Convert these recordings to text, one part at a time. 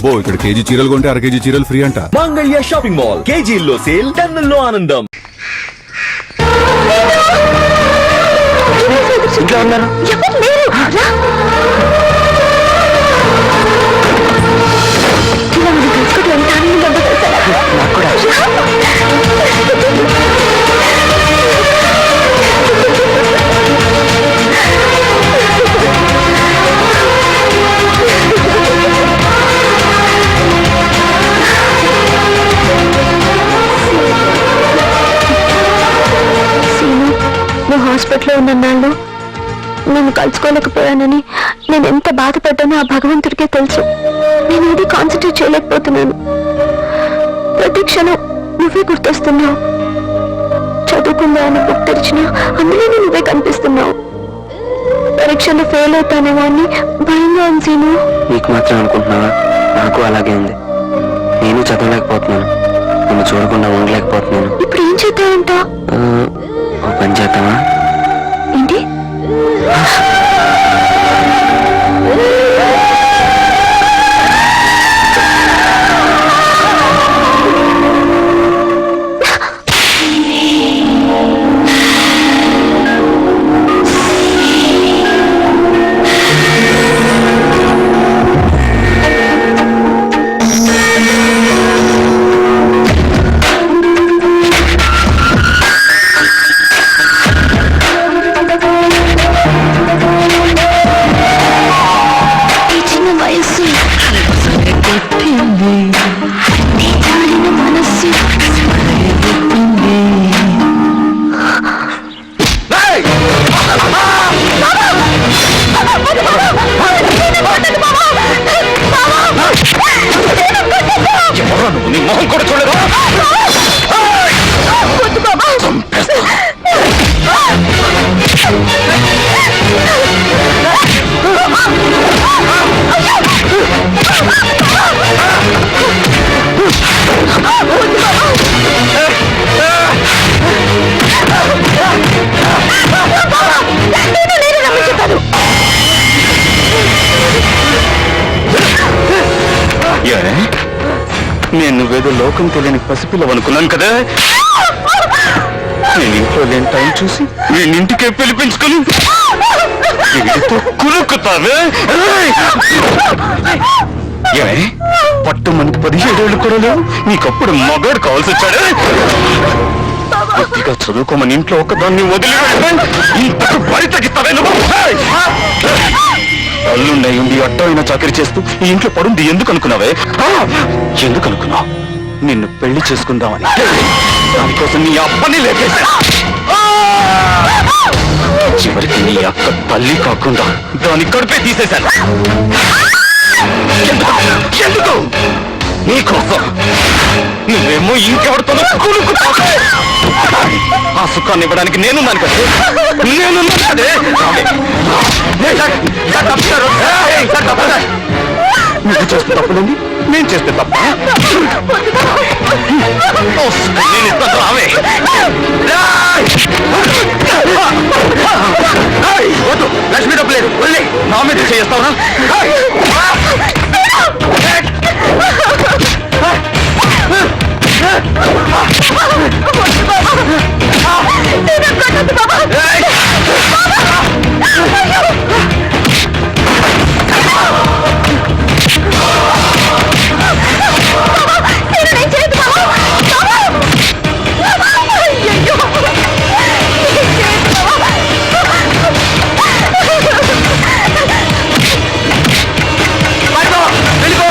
అబ్బో ఇక్కడ కేజీ చీరలు కొంటే అర కేజీ చీరలు ఫ్రీ అంట. మంగళ్య షాపింగ్ మాల్, కేజీల్లో సేల్, టన్నుల్లో ఆనందం. ఇంట్లో ఉన్నారు. హాస్పిటల్లో ఉన్నన్నాళ్ళు నేను కలుసుకోలేకపోయానని నేను ఎంత బాధపడ్డానో ఆ భగవంతుడికే తెలుసు. నేను ఇది కాన్సన్ట్రేట్ చేయలేకపోతున్నాను. ప్రతి క్షణం నువ్వే గుర్తొస్తున్నావు. చదువుకుందా అని బుక్ తెరిచినా అందులోనే నువ్వే కనిపిస్తున్నావు. పరీక్షలో ఫెయిల్ అవుతానేమో అని భయంగా ఉంది సీను. నీకు మాత్రం అనుకుంటున్నావా? నాకు అలాగే ఉంది. నేను చదవలేకపోతున్నాను, నిన్ను చూడకుండా ఉండలేకపోతున్నాను. ఇప్పుడు ఏం చేద్దామంట? ఓ పని చేద్దామా? ఏంటి? మొహం కూడా చూడదు. నేను నువ్వేదో లోకం తెలియని పసిపిల్లవనుకున్నాను కదా. నేను ఇంట్లో లేని టైం చూసి నేను ఇంటికే పిలిపించుకుని కురుకుతావే. పట్టు మనకి 17 ఏళ్ళు కూడా లేవు, నీకప్పుడు మగాడు కావాల్సి వచ్చాడు. కొద్దిగా చదువుకోమని ఇంట్లో ఒకదాన్ని వదిలి ఇంతకు బరి తగ్గిస్తావే నువ్వు. అల్లుండై ఉండి అడ్డమైన చాకరీ చేస్తూ ఈ ఇంట్లో పడుంది ఎందుకు అనుకున్నావే? ఎందుకు అనుకున్నావు? నిన్ను పెళ్లి చేసుకుందామని. దానికోసం నీ అబ్బని లేపేశా. చివరికి నీ అక్క తల్లి కాకుండా దాని కడుపే తీసేశాను. ఎందుకు? నీకోసం. నువ్వేమో ఇంకెవరితోనో కూలుకుతావే. ఆ సుఖాన్ని ఇవ్వడానికి నేనున్నాను కదా. నేనున్నాను కదే. నువ్వు చేస్తే తప్పులేండి, నేను చేస్తే తప్ప. నేను ఇస్తాను రావే. వద్దు, లక్ష్మీ డబ్బు లేదు, వెళ్ళి నా మీద చేస్తావునా? వెళ్ళిపో.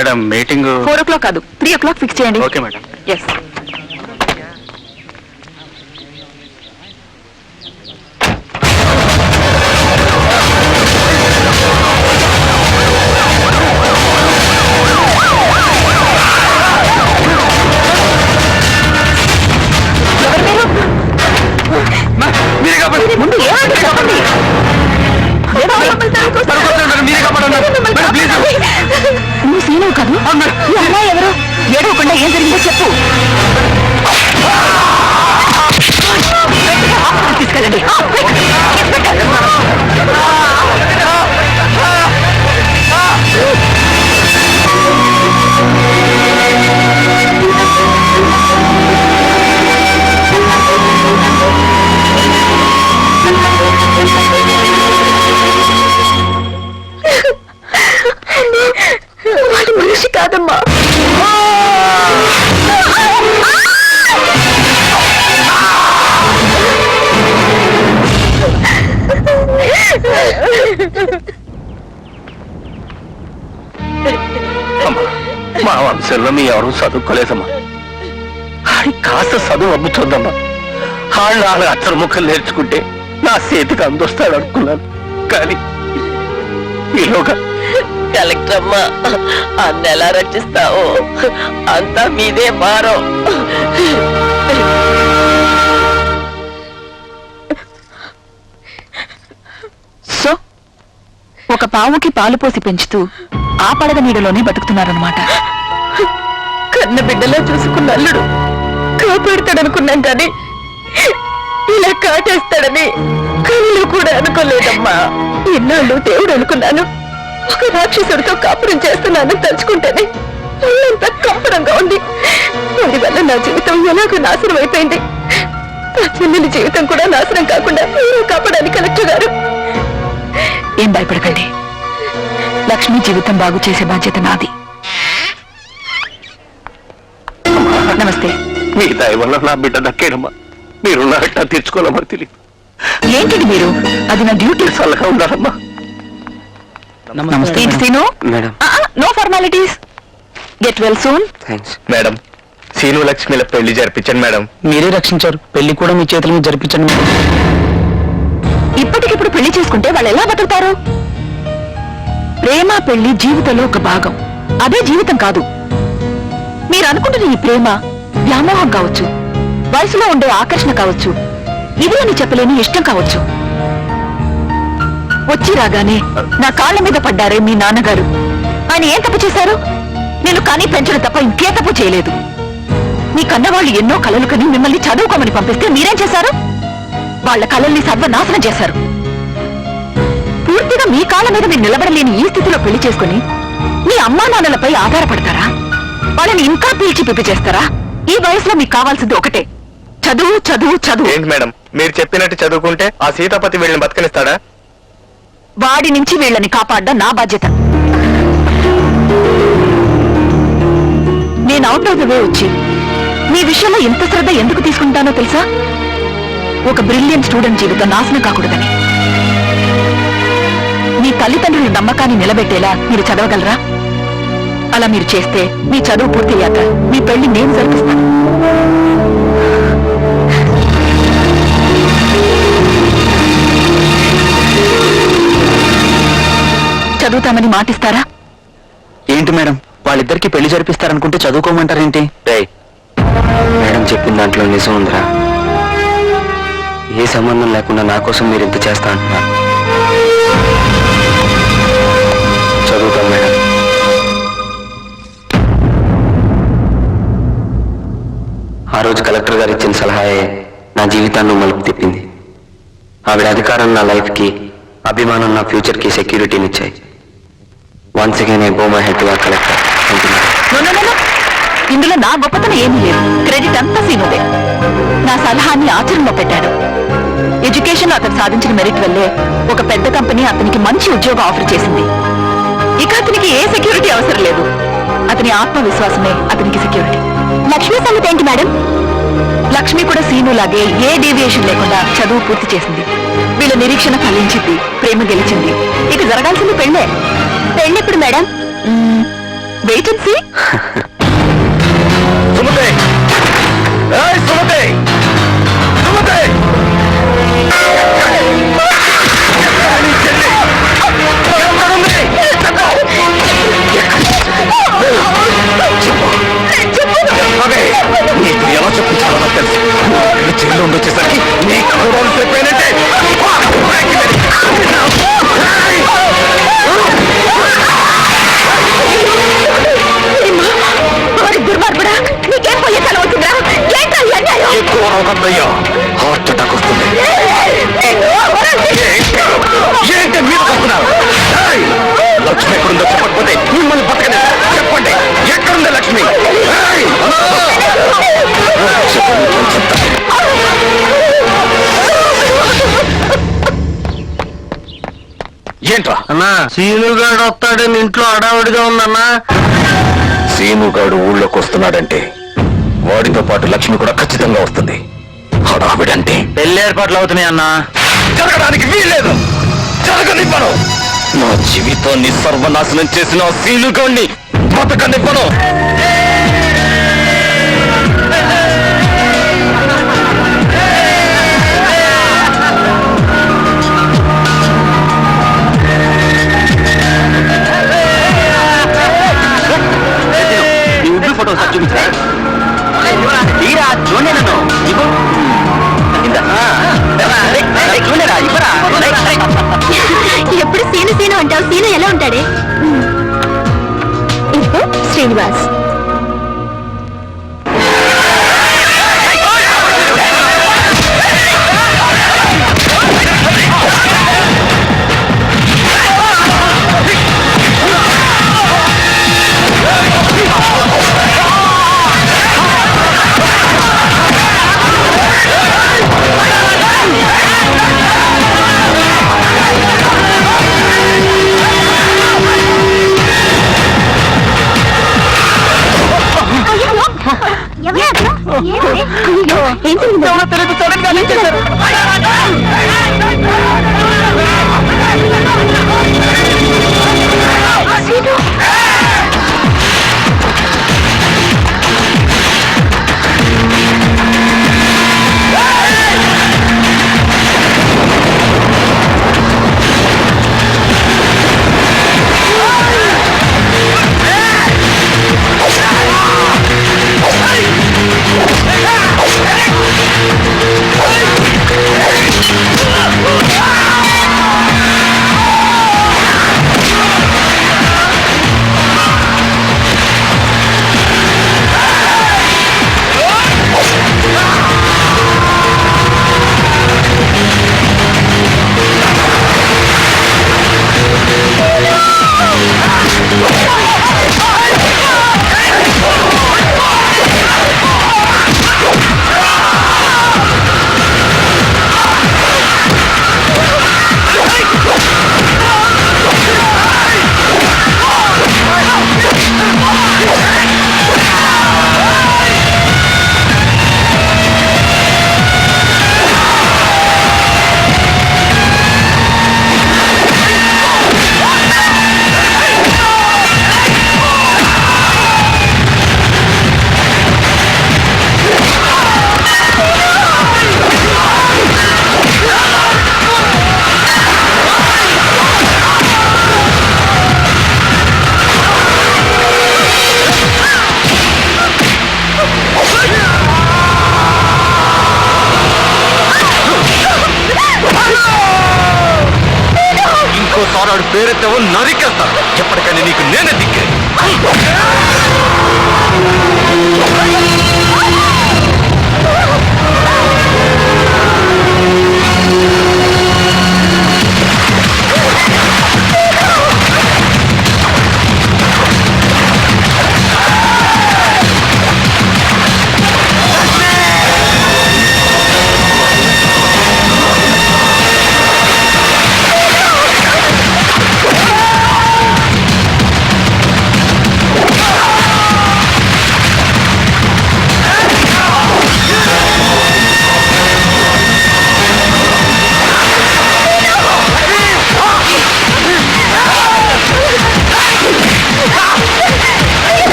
మేడం మీటింగ్ 4 o'clock కాదు 3 o'clock ఫిక్స్ చేయండి. Okay madam. ఎస్. ముందు ఏమంటే చెప్పండి. నువ్వు సీను కాదు, ఈ అమ్మాయి ఎవరు? ఏడవకుండా ఏం జరిగిందో చెప్పు. తీసుకెళ్ళండి. వాడి మనిషి కాదమ్మా. మా వంశంలో మీ ఎవరు చదువుకోలేదమ్మా. ఆడి కాస్త చదువు అమ్ముతుందమ్మా. వాళ్ళ అచ్చర ముఖం నేర్చుకుంటే నా చేతికి అందొస్తాడు అనుకున్నాను. కానీ ఈలోగా కలెక్టర్ అమ్మా, అన్న ఎలా రక్షిస్తావో అంతా మీదే భారం. సో ఒక పావుకి పాలు పోసి పెంచుతూ ఆ పడగ నీడలోనే బతుకుతున్నారనమాట. కన్న బిడ్డలా చూసుకున్న అల్లుడు కాపాడుతాడనుకున్నాం కానీ ఇలా కాటేస్తాడని కళ్ళు కూడా అనుకోలేదమ్మా. ఎన్నాళ్ళు దేవుడు అనుకున్నాను, ఒక రాక్షసుడితో కాపురం చేస్తున్నాను తలుచుకుంటేనే ఒళ్ళంతా కంపరంగా ఉంది. వాడి వల్ల నా జీవితం ఎలాగో నాశనం అయిపోయింది. నా చెల్లెలి జీవితం కూడా నాశనం కాకుండా మీరు కాపాడాలి కలెక్టర్ గారు. ఏం భయపడకండి, లక్ష్మి జీవితం బాగు చేసే బాధ్యత నాది. నమస్తే. మీ దయ వల్ల నా బిడ్డ దక్కేనమ్మా. మీరు నా అట్టా తెచ్చుకోవాలమ్మా. తెలియదు ఏంటిది మీరు? అది నా డ్యూటీ. చల్లగా ఉండాలమ్మా. ఏంటి Seenu? Madam no formalities. Get well soon. Thanks madam. Seenu లక్ష్మిల పెళ్లి జరిపించండి మేడం. మీరే రక్షించారు, పెళ్లి కూడా మీ చేతుల మీద జరిపించండి. ఇప్పటికిప్పుడు పెళ్లి చేసుకుంటే వాళ్ళు ఎలా బతుకుతారు? ప్రేమ పెళ్లి జీవితంలో ఒక భాగం, అదే జీవితం కాదు. మీరు అనుకుంటున్న ఈ ప్రేమ వ్యామోహం కావచ్చు, వయసులో ఉండే ఆకర్షణ కావచ్చు, ఇది అని చెప్పలేని ఇష్టం కావచ్చు. వచ్చి రాగానే నా కాళ్ళ మీద పడ్డారే మీ నాన్నగారు. ఆయన ఏం తప్పు చేశారు? నేను కానీ పెంచడం తప్ప ఇంకే తప్పు చేయలేదు. మీ కన్నవాళ్ళు ఎన్నో కలలు కని మిమ్మల్ని చదువుకోమని పంపిస్తే మీరేం చేశారు? వాళ్ళ కళల్ని సర్వనాశనం చేశారు. పూర్తిగా మీ కాళ్ళ మీద మీరు నిలబడలేని ఈ స్థితిలో పెళ్లి చేసుకుని మీ అమ్మా నాన్నలపై ఆధారపడతారా? వాళ్ళని ఇంకా పీల్చి పిప్పి చేస్తారా? ఈ వయసులో మీకు కావాల్సింది ఒకటే, చదువు చదువు చదువు. ఏంటి మేడం, మీరు చెప్పినట్టు చదువుకుంటే ఆ సీతాపతి వీళ్ళని బతకనిస్తాడా? వాడి నుంచి వీళ్ళని కాపాడడం నా బాధ్యత. నేను అవుట్ ఆఫ్ ద వే వచ్చి మీ విషయంలో ఎంత శ్రద్ధ ఎందుకు తీసుకుంటానో తెలుసా? ఒక బ్రిలియంట్ స్టూడెంట్ జీవితం నాశనం కాకూడదని. మీ తల్లిదండ్రుల నమ్మకాన్ని నిలబెట్టేలా మీరు చదవగలరా? అలా మీరు చేస్తే మీ చదువు పూర్తయ్యాక మీ పెళ్లి నేను జరిపిస్తాను. చదువుతామని మాటిస్తారా? ఏంటి మేడం, వాళ్ళిద్దరికి పెళ్లి జరిపిస్తారనుకుంటే చదువుకోమంటారేంటి? మేడం చెప్పిన దాంట్లో నిజం ఉందిరా. ఏ సంబంధం లేకుండా నా కోసం మీరు ఇంత చేస్తా అంటున్నారు. చదువుతాం మేడం. ఆ రోజు కలెక్టర్ గారు ఇచ్చిన సలహాయే నా జీవితాన్ని మలుపు తిప్పింది. ఆవిడ అధికారం నా లైఫ్కి, అభిమానం నా ఫ్యూచర్కి సెక్యూరిటీనిచ్చాయి. వన్స్ అగైన్ ఐ బో my head to our collector. ఇందులో నా గొప్పతనం ఏమీ లేదు, క్రెడిట్ అంతా సీనుదే. నా సలహాన్ని ఆచరణలో పెట్టాడు. ఎడ్యుకేషన్ అతను సాధించిన మెరిట్ వల్లే ఒక పెద్ద కంపెనీ అతనికి మంచి ఉద్యోగం ఆఫర్ చేసింది. ఇక అతనికి ఏ సెక్యూరిటీ అవసరం లేదు. అతని ఆత్మవిశ్వాసమే అతనికి సెక్యూరిటీ. లక్ష్మి సంగతి ఏంటి మేడం? లక్ష్మి కూడా సీనులాగే ఏ డీవియేషన్ లేకుండా చదువు పూర్తి చేసింది. వీళ్ళ నిరీక్షణ ఫలించింది, ప్రేమ గెలిచింది. ఇక జరగాల్సింది పెళ్ళే. పెళ్ళెప్పుడు madam? Wait and see. Sumathi ఏయ్ సుమతి సుమతి నీ చెల్లి ఎక్కడుంది? అదే నీకు ఎలా చెప్పించాలో నాకు తెలుసు. నీ చెల్లి ఉండొచ్చేసరికి నీ కూడా చెప్పానంటే దుర్మార్గుడా, నీకేం పోయే తల అవుతుందా? ఏంటా ఈ అన్యాయం? ఎక్కువ రోగందయ్యా, హార్ట్ అటాక్ వస్తుంది. ఏంటి మీరు వస్తున్నారు? లక్ష్మి ఎక్కడుందో చెప్పకపోతే మిమ్మల్ని బతకనే. చెప్పండి, ఎక్కడుంది లక్ష్మి? ఏయ్! ఏంట్రా? అన్నా సీనుగాడు వస్తాడని ఇంట్లో అడావుడిగా ఉందన్నా. సీనుగాడు ఊళ్ళోకి వస్తున్నాడంటే వాడితో పాటు లక్ష్మి కూడా ఖచ్చితంగా వస్తుంది. హడావిడంటే పెళ్లి ఏర్పాట్లు అవుతున్నాయి అన్నా. జరగడానికి వీల్లేదు. జరగనివ్వను. నా జీవితాన్ని సర్వనాశనం చేసిన ఆ సీనుగాడిని బతకనివ్వను. ఫోటో సార్ చూపించా తీరా చూడండి నన్ను ఇవ్వు. చూడరా ఇవ్వరా. ఎప్పుడు సీను సీను అంటావు, సీను ఎలా ఉంటాడే? ఇదిగో శ్రీనివాస్. ఇంకోసారి పేరెత్తావో నరికేస్తా. ఎప్పటికైనా నీకు నేనే దిక్కే.